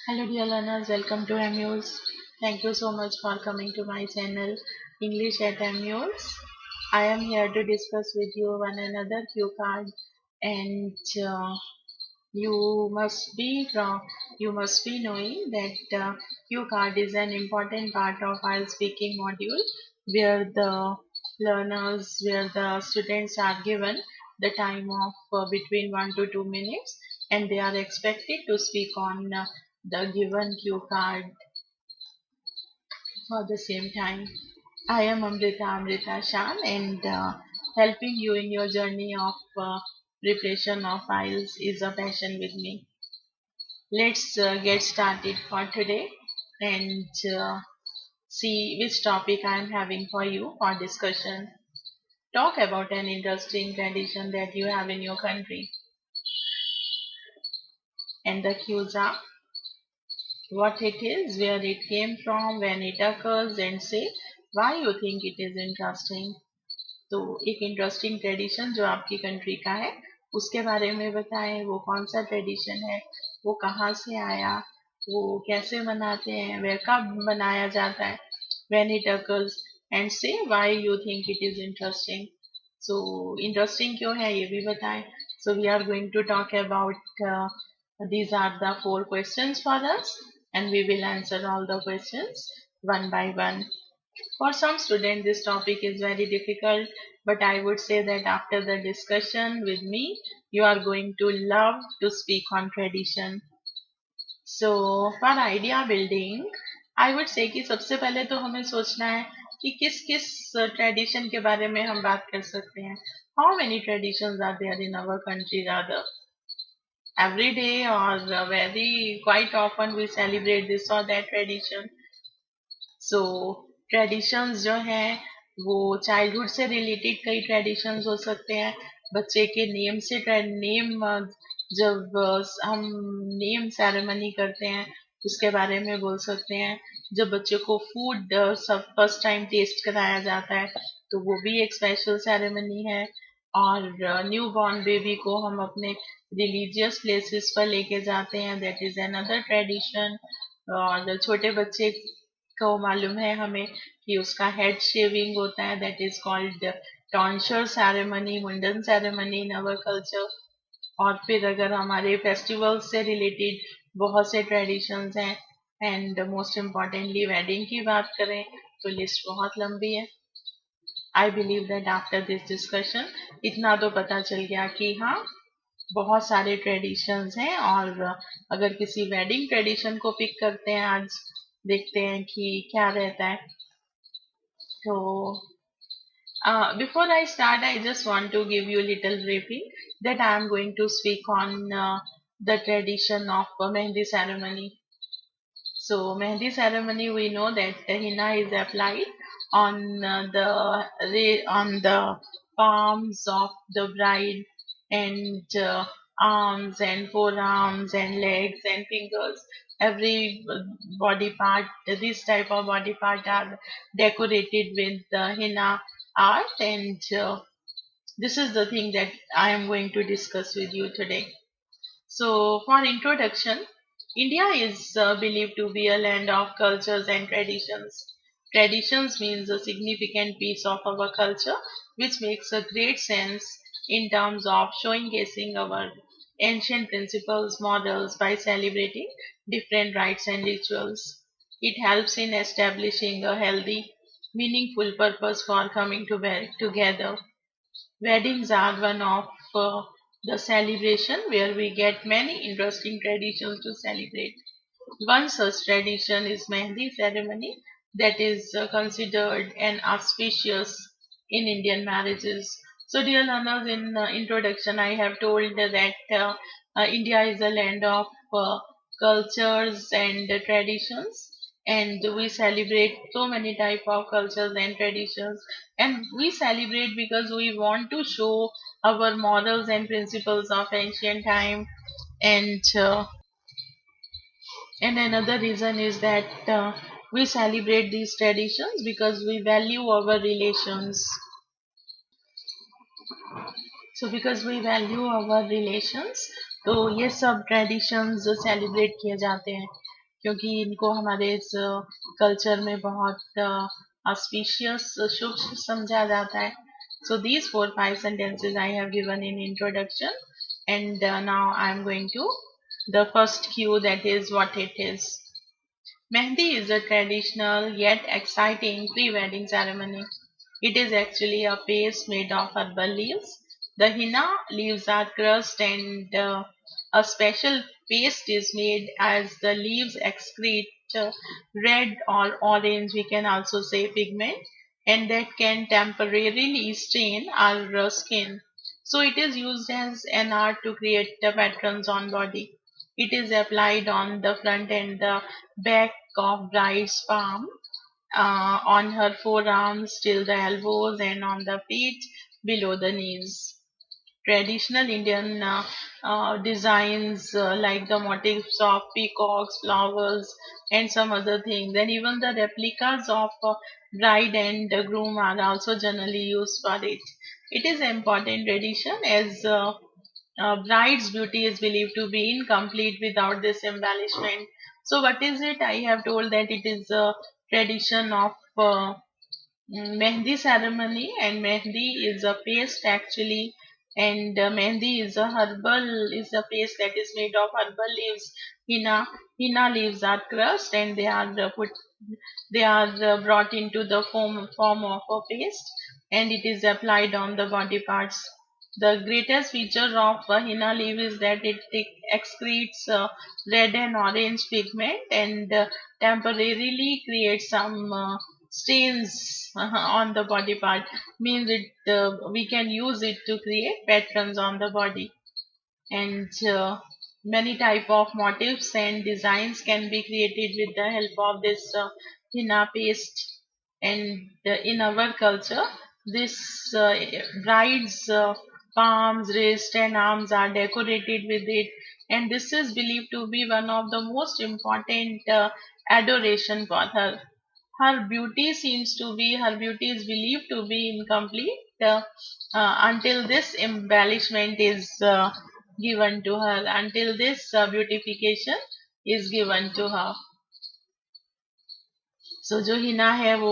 Hello dear learners, welcome to Amuse. Thank you so much for coming to my channel English at Amuse. I am here to discuss with you one another cue card and you must be from you must be knowing that cue card is an important part of our speaking module where the students are given the time of between 1 to 2 minutes and they are expected to speak on the given cue card for the same time. I am Amrita Shan and helping you in your journey of preparation of files is a passion with me. Let's get started for today and see which topic I am having for you for discussion. Talk about an interesting tradition that you have in your country. And the cues are what it is, where it came from, when it occurs, and say why you think it is interesting. तो एक interesting tradition जो आपकी country का है उसके बारे में बताएं, वो कौन सा ट्रेडिशन है, वो कहाँ से आया, वो कैसे मनाते हैं, वह कब मनाया जाता है, when it occurs and say why you think it is interesting. So interesting क्यों है ये भी बताएं. So we are going to talk about these are the four questions for us and we will answer all the questions one by one. For some students, this topic is very difficult, but I would say that after the discussion with me, you are going to love to speak on tradition. So, for idea building, I would say कि सबसे पहले तो हमें सोचना है कि किस किस ट्रेडिशन के बारे में हम बात कर सकते हैं. How many traditions are there in our country rather? Every day or very quite often we celebrate this or that tradition. So traditions जो हैं वो चाइल्डहुड से रिलेटेड कई ट्रेडिशंस हो सकते हैं. बच्चे के नेम से नेम जब हम नेम सेरेमनी करते हैं उसके बारे में बोल सकते हैं. जब बच्चे को फूड सब फर्स्ट टाइम टेस्ट कराया जाता है तो वो भी एक स्पेशल सेरेमनी है. और न्यू बॉर्न बेबी को हम अपने रिलीजियस प्लेसेस पर लेके जाते हैं, दैट इज अनदर ट्रेडिशन. और छोटे बच्चे को मालूम है हमें कि उसका हेड शेविंग होता है, दैट इज कॉल्ड टॉन्चर सेरेमनी, मुंडन सेरेमनी इन अवर कल्चर. और फिर अगर हमारे फेस्टिवल से रिलेटेड बहुत से ट्रेडिशंस हैं एंड मोस्ट इम्पॉर्टेंटली वेडिंग की बात करें तो लिस्ट बहुत लंबी है. I believe that after this discussion इतना तो पता चल गया कि हाँ बहुत सारे ट्रेडिशंस हैं. और अगर किसी वेडिंग ट्रेडिशन को पिक करते हैं आज, देखते हैं कि क्या रहता है. तो before I start, I just want to give you a little briefing that I am going to speak on the tradition of Mehndi ceremony. So Mehndi ceremony, we know that the henna is applied on on the palms of the bride and arms and forearms and legs and fingers. Every body part, this type of body part are decorated with the henna art and this is the thing that I am going to discuss with you today. So, for introduction, India is believed to be a land of cultures and traditions. Traditions means a significant piece of our culture, which makes a great sense in terms of showcasing our ancient principles, models by celebrating different rites and rituals. It helps in establishing a healthy, meaningful purpose for coming together. Weddings are one of the celebration where we get many interesting traditions to celebrate. One such tradition is Mehndi ceremony that is considered an auspicious in Indian marriages. So dear learners, in introduction I have told that India is a land of cultures and traditions and we celebrate so many type of cultures and traditions and we celebrate because we want to show our morals and principles of ancient time and another reason is that we celebrate these traditions because we value our relations. So because we value our relations, तो ये सब traditions celebrate किए जाते हैं. क्योंकि इनको हमारे इस कल्चर में बहुत ऑस्पिशियस शुभ समझा जाता है. So these 4 5 sentences I have given in introduction, and now I am going to the first cue, that is what it is. Mehndi is a traditional yet exciting pre-wedding ceremony. It is actually a paste made of herbal leaves. The henna leaves are crushed, and a special paste is made as the leaves excrete red or orange, we can also say pigment, and that can temporarily stain our skin. So it is used as an art to create the patterns on body. It is applied on the front and the back of bride's palm, on her forearms till the elbows, and on the feet below the knees. Traditional Indian designs, like the motifs of peacocks, flowers, and some other things, and even the replicas of bride and groom are also generally used for it. It is an important tradition, as bride's beauty is believed to be incomplete without this embellishment. So, what is it? I have told that it is a tradition of Mehndi ceremony, and Mehndi is a paste actually, and Mehndi is a paste that is made of herbal leaves. Henna leaves are crushed, and they are brought into the form of a paste, and it is applied on the body parts. The greatest feature of a henna leaf is that it excretes red and orange pigment, and temporarily creates some stains on the body part. Means it we can use it to create patterns on the body, and many type of motifs and designs can be created with the help of this henna paste. And in our culture, this bride's palms, wrist, and arms are decorated with it, and this is believed to be one of the most important adoration for her. Her beauty is believed to be incomplete until this embellishment is given to her, until this beautification is given to her. सो जो हिना है वो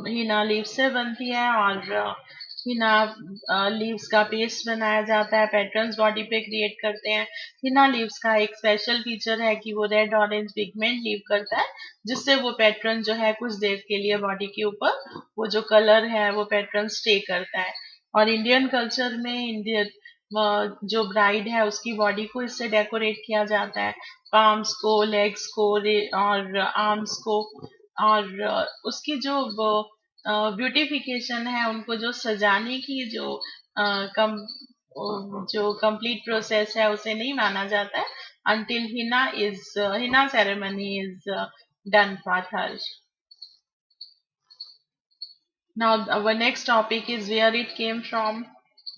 Hina leaves से बनती है, और Hina leaves का paste बनाया जाता है, पैटर्न्स बॉडी पे क्रिएट करते हैं. हिना लीव्स का एक स्पेशल फीचर है कि वो रेड ऑरेंज पिगमेंट लीव करता है, जिससे वो पैटर्न जो है कुछ देर के लिए बॉडी के ऊपर वो जो कलर है वो पैटर्न स्टे करता है. और इंडियन कल्चर में इंडियन जो ब्राइड है उसकी बॉडी को इससे डेकोरेट किया जाता है, पाम्स को, लेग्स को, और आर्म्स को, और उसकी जो ब्यूटिफिकेशन है, उनको जो सजाने की कम जो कंप्लीट प्रोसेस है उसे नहीं माना जाता है until henna ceremony is done for her. Now our next topic is where it came from.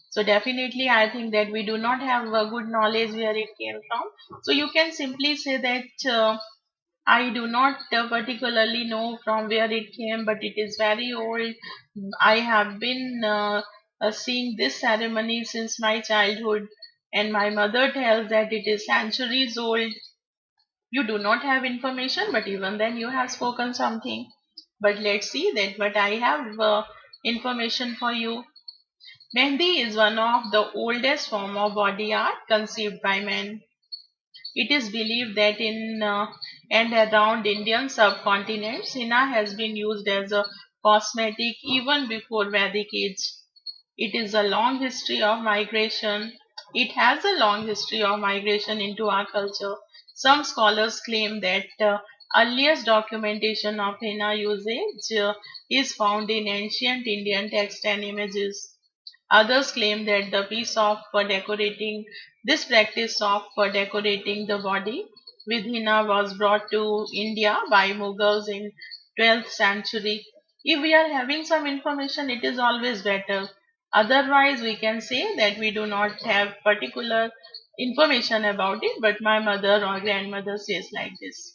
So definitely I think that we do not have a good knowledge where it came from. So you can simply say that I do not particularly know from where it came, but it is very old. I have been seeing this ceremony since my childhood, and my mother tells that it is centuries old. You do not have information, but even then you have spoken something. But let's see that what I have information for you. Mehndi is one of the oldest form of body art conceived by men. It is believed that in and around Indian subcontinent, henna has been used as a cosmetic even before Vedic age. It is a long history of migration. It has a long history of migration into our culture. Some scholars claim that earliest documentation of henna usage is found in ancient Indian texts and images. Others claim that this practice of decorating the body with henna was brought to India by Mughals in 12th century. If we are having some information, it is always better. Otherwise, we can say that we do not have particular information about it, but my mother or grandmother says like this.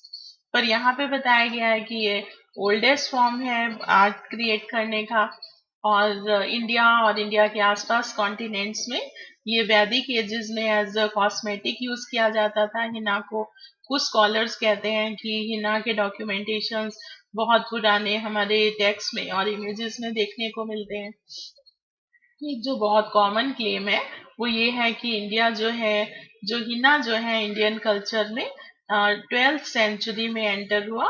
पर यहाँ पे बताया गया है कि ये oldest form है art create करने का, और इंडिया और इंडिया के आसपास कॉन्टिनेंट्स में ये वैदिक एजेस में एज अ कॉस्मेटिक यूज किया जाता था हिना को। कुछ स्कॉलर्स कहते हैं कि हिना के डॉक्यूमेंटेशंस बहुत पुराने हमारे टेक्स्ट में और इमेजेस में देखने को मिलते हैं। एक जो बहुत कॉमन क्लेम है वो ये है कि इंडिया जो है, जो हिना जो है इंडियन कल्चर में 12th सेंचुरी में एंटर हुआ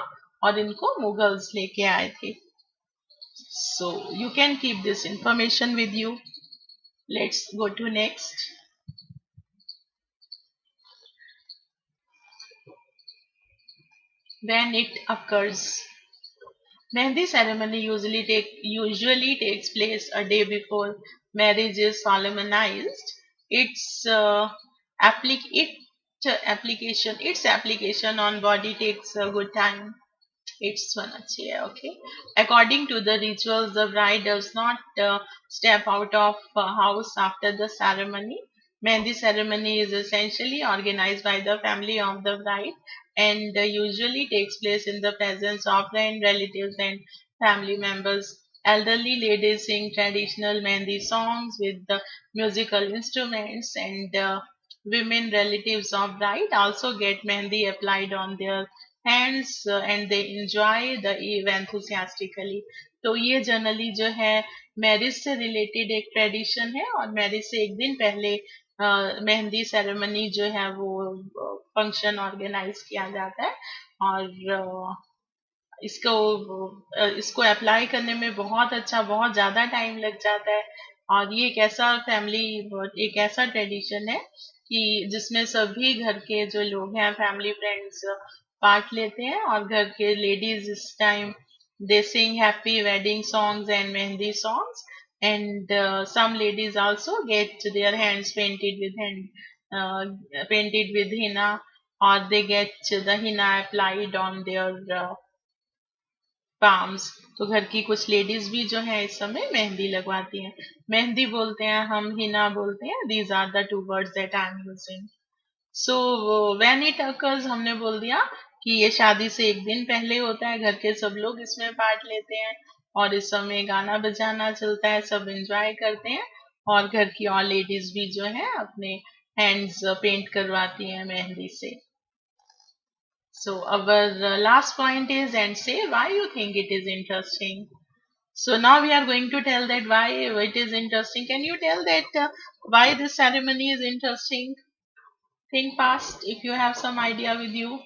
और इनको मुगल्स लेके आए थे। So you can keep this information with you. Let's go to next. When it occurs. Mehndi ceremony usually takes place a day before marriage is solemnized. Its its application on body takes a good time. It's one अच्छी है, okay. According to the rituals, the bride does not step out of house after the ceremony. Mehndi ceremony is essentially organized by the family of the bride and usually takes place in the presence of friends, relatives, and family members. Elderly ladies sing traditional Mehndi songs with the musical instruments, and women relatives of bride also get Mehndi applied on their hands and they enjoy the eve enthusiastically. तो ये generally जो है marriage से related एक tradition है और marriage से एक दिन पहले मेहंदी सेरेमनी जो है वो फंक्शन ऑर्गेनाइज किया जाता है। और इसको इसको अप्लाई करने में बहुत अच्छा, बहुत ज़्यादा टाइम लग जाता है। और ये एक ऐसा फैमिली, एक ऐसा ट्रेडिशन है कि जिसमें सभी घर के जो लोग हैं, फैमिली फ्रेंड्स पार्ट लेते हैं और घर के लेडीज इस time they sing happy wedding songs and mehndi songs and some ladies also get their hands painted with henna or they get the henna applied on their palms. तो घर की कुछ लेडीज भी जो है इस समय मेहंदी लगवाती हैं। मेहंदी बोलते हैं हम, हिना बोलते हैं। These are the two words that I am using. So when it occurs हमने बोल दिया कि ये शादी से एक दिन पहले होता है, घर के सब लोग इसमें पार्ट लेते हैं और इस समय गाना बजाना चलता है, सब एंजॉय करते हैं और घर की और लेडीज भी जो है अपने हैंड्स पेंट करवाती हैं मेहंदी से। So our last point is and say why you think it is interesting. So now we are going to tell that why it is interesting. Can you tell that why this ceremony is interesting? Think fast if you have some idea with you.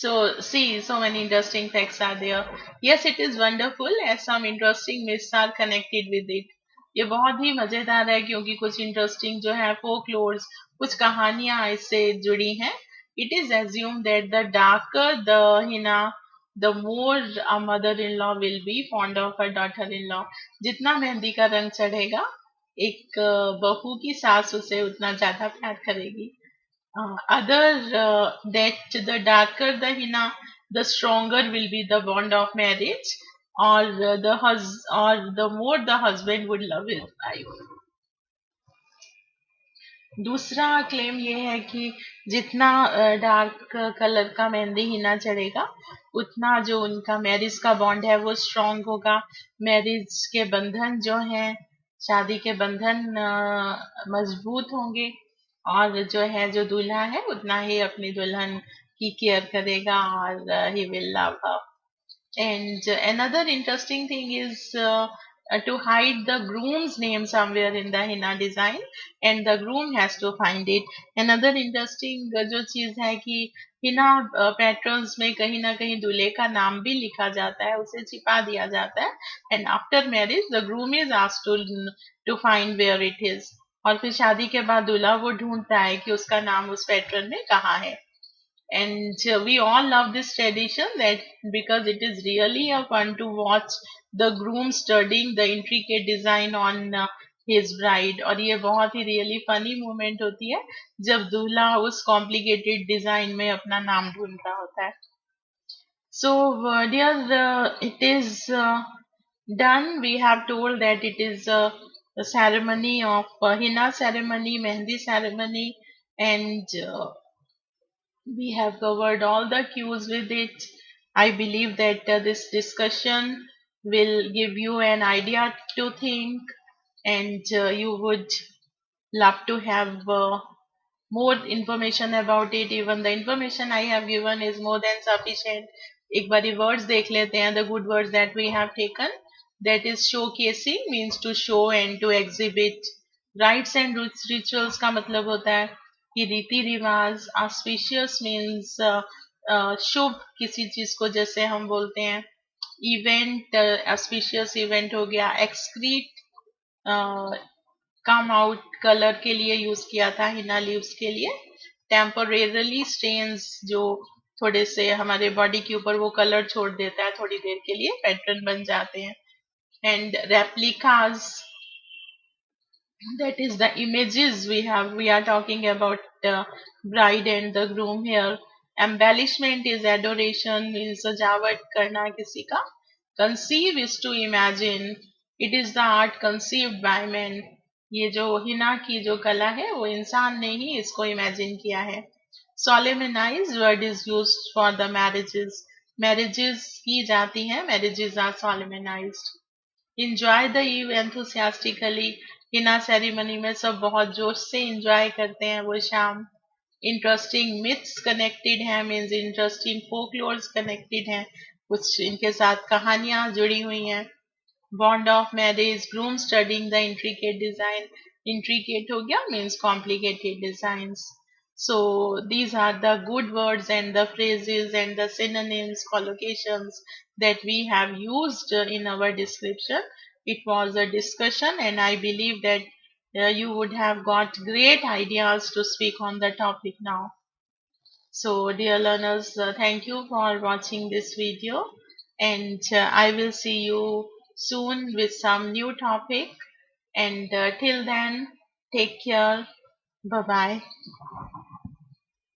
So see, so many interesting facts are there. Yes, it is wonderful as some interesting myths are connected with it. ये बहुत ही मजेदार है क्योंकि कुछ interesting जो है folklores, कुछ कहानियां इससे जुड़ी हैं। It is assume that the darker the Hina the more a mother in law will be fond of her daughter in law. जितना मेहंदी का रंग चढ़ेगा, एक बहू की सास उसे उतना ज्यादा प्यार करेगी। Other that the darker the henna, the stronger will be the bond of marriage, or or the more the husband would love his wife. दूसरा क्लेम ये है कि जितना डार्क कलर का मेहंदी हिना चढ़ेगा, उतना जो उनका मैरिज का बॉन्ड है वो स्ट्रांग होगा। मैरिज के बंधन जो हैं, शादी के बंधन मजबूत होंगे और जो है जो दूल्हा है उतना ही अपनी दुल्हन की केयर करेगा और he will love her. And another interesting thing is to hide the groom's name somewhere in the henna design, and the groom has to find it. Another interesting जो चीज है कि हिना पैटर्न्स में कहीं ना कहीं दूल्हे का नाम भी लिखा जाता है, उसे छिपा दिया जाता है। And after marriage the groom is asked to find where it is. और फिर शादी के बाद दूल्हा वो ढूंढता है कि उसका नाम उस पैटर्न में कहाँ है। And we all love this tradition that because it is really a fun to watch the groom studying the intricate design on his bride। और ये बहुत ही रियली फनी मोमेंट होती है जब दूल्हा उस कॉम्प्लिकेटेड डिजाइन में अपना नाम ढूंढ रहा होता है। So dear, it is done. We have told that it is a ceremony of henna ceremony, mehndi ceremony, and we have covered all the cues with it. I believe that this discussion will give you an idea to think. and you would love to have more information about it. Even the information I have given is more than sufficient. एक बारी words देख लेते हैं, the good words that we have taken. That is showcasing means to show and to exhibit. Rites and rituals का मतलब होता है कि रीति रिवाज. Auspicious means शुभ किसी चीज को, जैसे हम बोलते हैं इवेंट. auspicious इवेंट हो गया. Excrete कम आउट कलर के लिए यूज किया था, हिना लीव्स के लिए. टेम्परेरली स्टेन्स, जो थोड़े से हमारे बॉडी के ऊपर वो कलर छोड़ देता है थोड़ी देर के लिए, पैटर्न बन जाते हैं. And replicas, that is the images we are talking about the bride and the groom here. Embellishment is adoration, means सजावट करना किसी का. Conceive is to imagine. It is the art conceived by men. ये जो हिना की जो कला है वो इंसान ने ही इसको इमेजिन किया है. Solemnize word is used for the marriages. Marriages की जाती हैं, marriages are solemnized. Enjoy the eve enthusiastically. Hina ceremony में सब बहुत जोश से एंजॉय करते हैं वो शाम. इंटरेस्टिंग मिथ्स कनेक्टेड है, मीन्स इंटरेस्टिंग फोकलोर्स कनेक्टेड हैं, कुछ इनके साथ कहानियां जुड़ी हुई हैं. Bond of marriage, groom studying the intricate design. Intricate हो गया means complicated designs. So these are the good words and the phrases and the synonyms, collocations that we have used in our description. It was a discussion, and I believe that you would have got great ideas to speak on the topic now. So dear learners, thank you for watching this video, and I will see you soon with some new topic. And till then, take care. Bye bye.